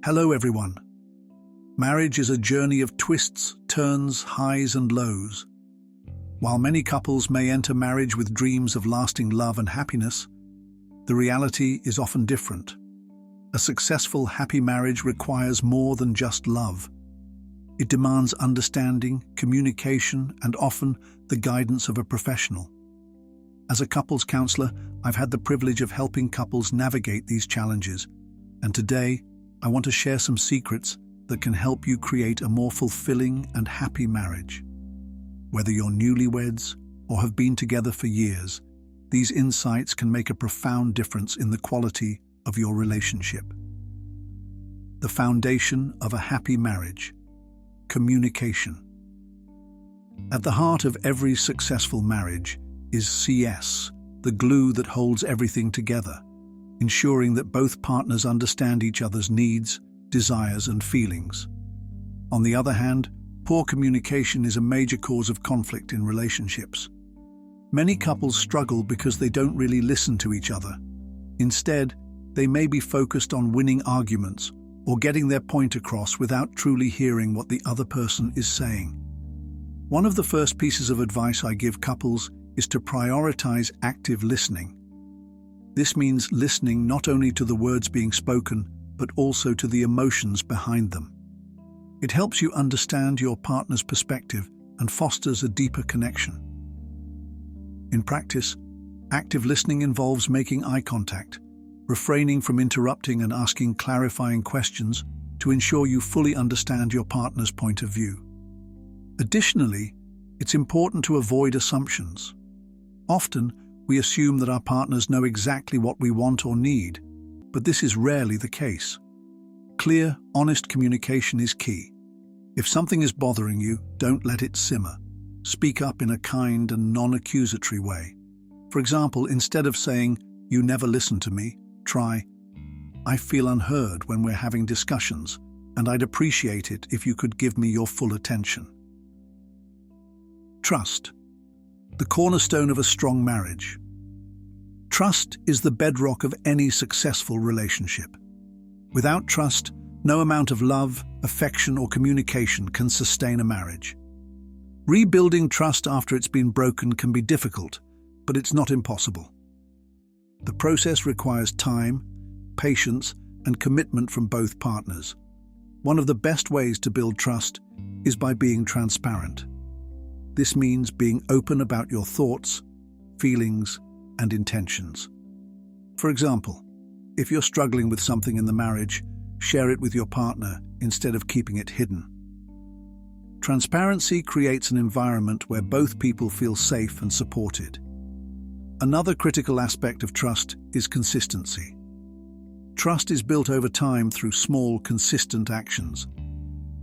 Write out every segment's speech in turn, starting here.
Hello everyone. Marriage is a journey of twists, turns, highs and lows. While many couples may enter marriage with dreams of lasting love and happiness, the reality is often different. A successful, happy marriage requires more than just love. It demands understanding, communication, and often the guidance of a professional. As a couples counselor, I've had the privilege of helping couples navigate these challenges, and today I want to share some secrets that can help you create a more fulfilling and happy marriage. Whether you're newlyweds or have been together for years, these insights can make a profound difference in the quality of your relationship. The foundation of a happy marriage: communication. At the heart of every successful marriage is CS, the glue that holds everything together, ensuring that both partners understand each other's needs, desires, and feelings. On the other hand, poor communication is a major cause of conflict in relationships. Many couples struggle because they don't really listen to each other. Instead, they may be focused on winning arguments or getting their point across without truly hearing what the other person is saying. One of the first pieces of advice I give couples is to prioritize active listening. This means listening not only to the words being spoken, but also to the emotions behind them. It helps you understand your partner's perspective and fosters a deeper connection. In practice, active listening involves making eye contact, refraining from interrupting and asking clarifying questions to ensure you fully understand your partner's point of view. Additionally, it's important to avoid assumptions. Often, we assume that our partners know exactly what we want or need, but this is rarely the case. Clear, honest communication is key. If something is bothering you, don't let it simmer. Speak up in a kind and non-accusatory way. For example, instead of saying, "You never listen to me," try, "I feel unheard when we're having discussions, and I'd appreciate it if you could give me your full attention." Trust, the cornerstone of a strong marriage. Trust is the bedrock of any successful relationship. Without trust, no amount of love, affection, or communication can sustain a marriage. Rebuilding trust after it's been broken can be difficult, but it's not impossible. The process requires time, patience, and commitment from both partners. One of the best ways to build trust is by being transparent. This means being open about your thoughts, feelings, and intentions. For example, if you're struggling with something in the marriage, share it with your partner instead of keeping it hidden. Transparency creates an environment where both people feel safe and supported. Another critical aspect of trust is consistency. Trust is built over time through small, consistent actions.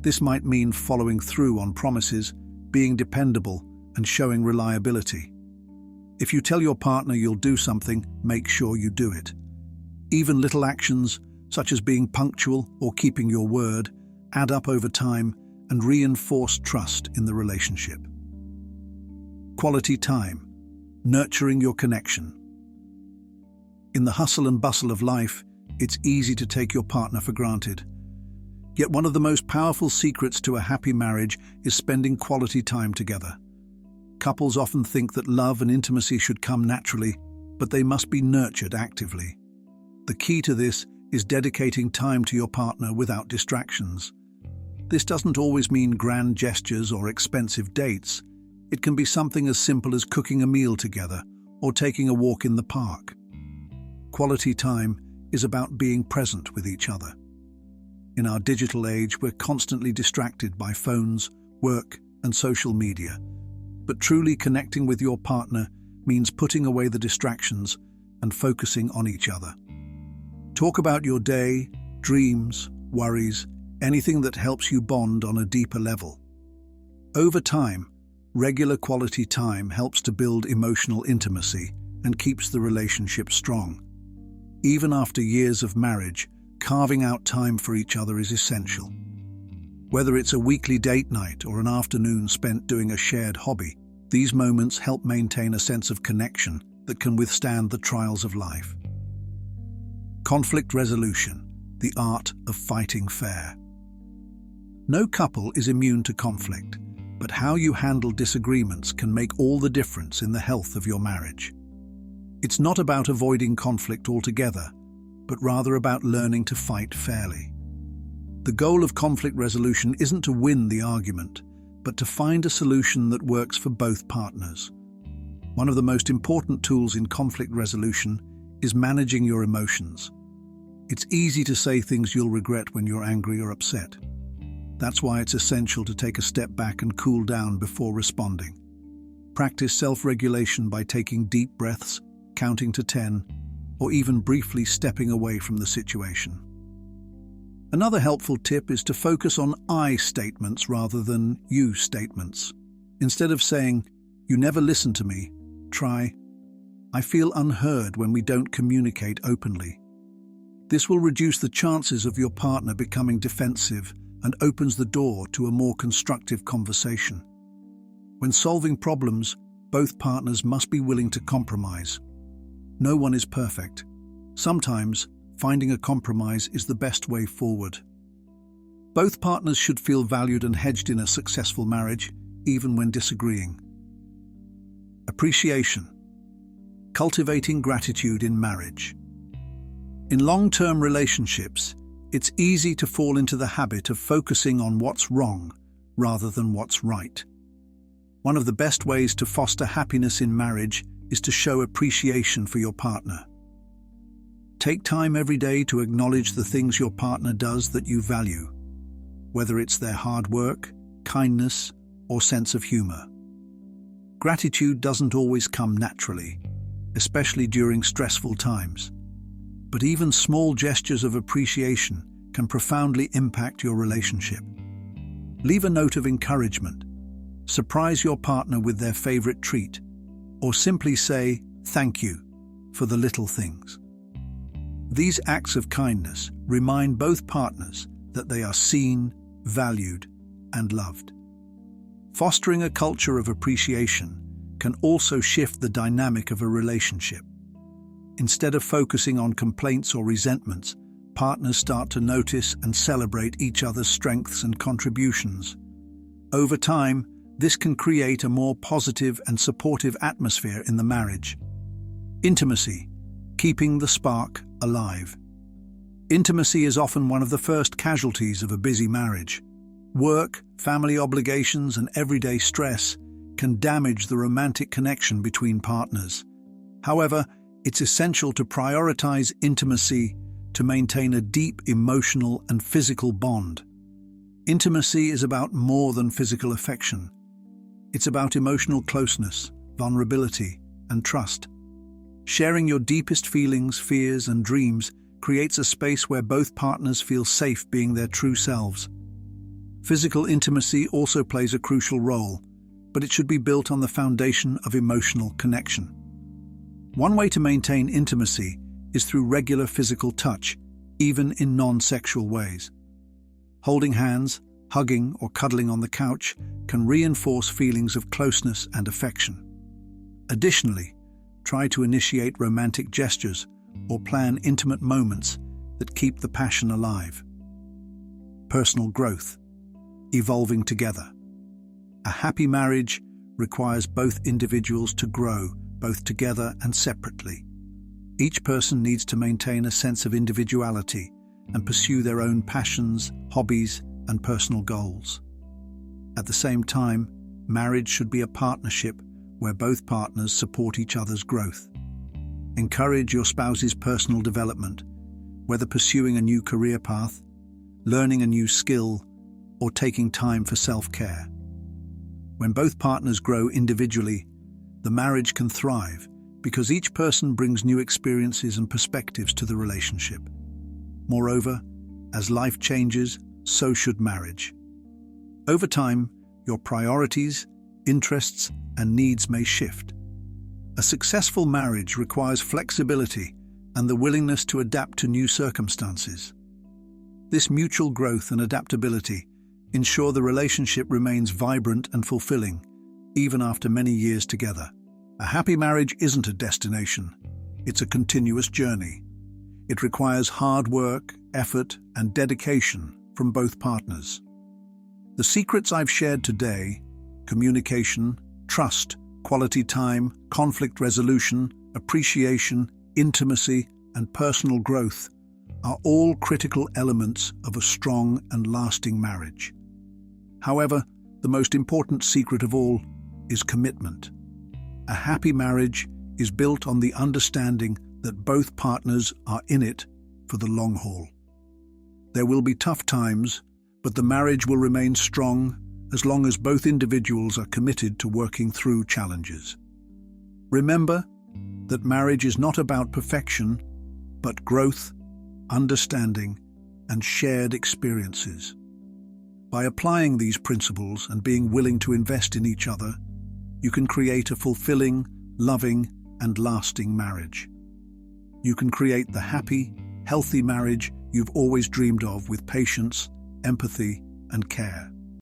This might mean following through on promises, being dependable, and showing reliability. If you tell your partner you'll do something, make sure you do it. Even little actions, such as being punctual or keeping your word, add up over time and reinforce trust in the relationship. Quality time, nurturing your connection. In the hustle and bustle of life, it's easy to take your partner for granted. Yet one of the most powerful secrets to a happy marriage is spending quality time together. Couples often think that love and intimacy should come naturally, but they must be nurtured actively. The key to this is dedicating time to your partner without distractions. This doesn't always mean grand gestures or expensive dates. It can be something as simple as cooking a meal together or taking a walk in the park. Quality time is about being present with each other. In our digital age, we're constantly distracted by phones, work, and social media. But truly connecting with your partner means putting away the distractions and focusing on each other. Talk about your day, dreams, worries, anything that helps you bond on a deeper level. Over time, regular quality time helps to build emotional intimacy and keeps the relationship strong. Even after years of marriage, carving out time for each other is essential. Whether it's a weekly date night or an afternoon spent doing a shared hobby, these moments help maintain a sense of connection that can withstand the trials of life. Conflict resolution, the art of fighting fair. No couple is immune to conflict, but how you handle disagreements can make all the difference in the health of your marriage. It's not about avoiding conflict altogether, but rather about learning to fight fairly. The goal of conflict resolution isn't to win the argument, but to find a solution that works for both partners. One of the most important tools in conflict resolution is managing your emotions. It's easy to say things you'll regret when you're angry or upset. That's why it's essential to take a step back and cool down before responding. Practice self-regulation by taking deep breaths, counting to 10, or even briefly stepping away from the situation. Another helpful tip is to focus on I statements rather than you statements. Instead of saying, "You never listen to me," try, "I feel unheard when we don't communicate openly." This will reduce the chances of your partner becoming defensive and opens the door to a more constructive conversation. When solving problems, both partners must be willing to compromise. No one is perfect. Sometimes, finding a compromise is the best way forward. Both partners should feel valued and hedged in a successful marriage, even when disagreeing. Appreciation. Cultivating gratitude in marriage. In long-term relationships, it's easy to fall into the habit of focusing on what's wrong rather than what's right. One of the best ways to foster happiness in marriage is to show appreciation for your partner. Take time every day to acknowledge the things your partner does that you value, whether it's their hard work, kindness, or sense of humor. Gratitude doesn't always come naturally, especially during stressful times. But even small gestures of appreciation can profoundly impact your relationship. Leave a note of encouragement, surprise your partner with their favorite treat, or simply say "thank you" for the little things. These acts of kindness remind both partners that they are seen, valued, and loved. Fostering a culture of appreciation can also shift the dynamic of a relationship. Instead of focusing on complaints or resentments, partners start to notice and celebrate each other's strengths and contributions. Over time, this can create a more positive and supportive atmosphere in the marriage. Intimacy. Keeping the spark alive. Intimacy is often one of the first casualties of a busy marriage. Work, family obligations, and everyday stress can damage the romantic connection between partners. However, it's essential to prioritize intimacy to maintain a deep emotional and physical bond. Intimacy is about more than physical affection. It's about emotional closeness, vulnerability, and trust. Sharing your deepest feelings, fears, and dreams creates a space where both partners feel safe being their true selves. Physical intimacy also plays a crucial role, but it should be built on the foundation of emotional connection. One way to maintain intimacy is through regular physical touch, even in non-sexual ways. Holding hands, hugging, or cuddling on the couch can reinforce feelings of closeness and affection. Additionally, try to initiate romantic gestures or plan intimate moments that keep the passion alive. Personal growth. Evolving together. A happy marriage requires both individuals to grow, both together and separately. Each person needs to maintain a sense of individuality and pursue their own passions, hobbies, and personal goals. At the same time, marriage should be a partnership where both partners support each other's growth. Encourage your spouse's personal development, whether pursuing a new career path, learning a new skill, or taking time for self-care. When both partners grow individually, the marriage can thrive because each person brings new experiences and perspectives to the relationship. Moreover, as life changes, so should marriage. Over time, your priorities, interests, and needs may shift. A successful marriage requires flexibility and the willingness to adapt to new circumstances. This mutual growth and adaptability ensure the relationship remains vibrant and fulfilling, even after many years together. A happy marriage isn't a destination, it's a continuous journey. It requires hard work, effort, and dedication from both partners. The secrets I've shared today, communication, trust, quality time, conflict resolution, appreciation, intimacy, and personal growth, are all critical elements of a strong and lasting marriage. However, the most important secret of all is commitment. A happy marriage is built on the understanding that both partners are in it for the long haul. There will be tough times, but the marriage will remain strong as long as both individuals are committed to working through challenges. Remember that marriage is not about perfection, but growth, understanding, and shared experiences. By applying these principles and being willing to invest in each other, you can create a fulfilling, loving, and lasting marriage. You can create the happy, healthy marriage you've always dreamed of with patience, empathy, and care.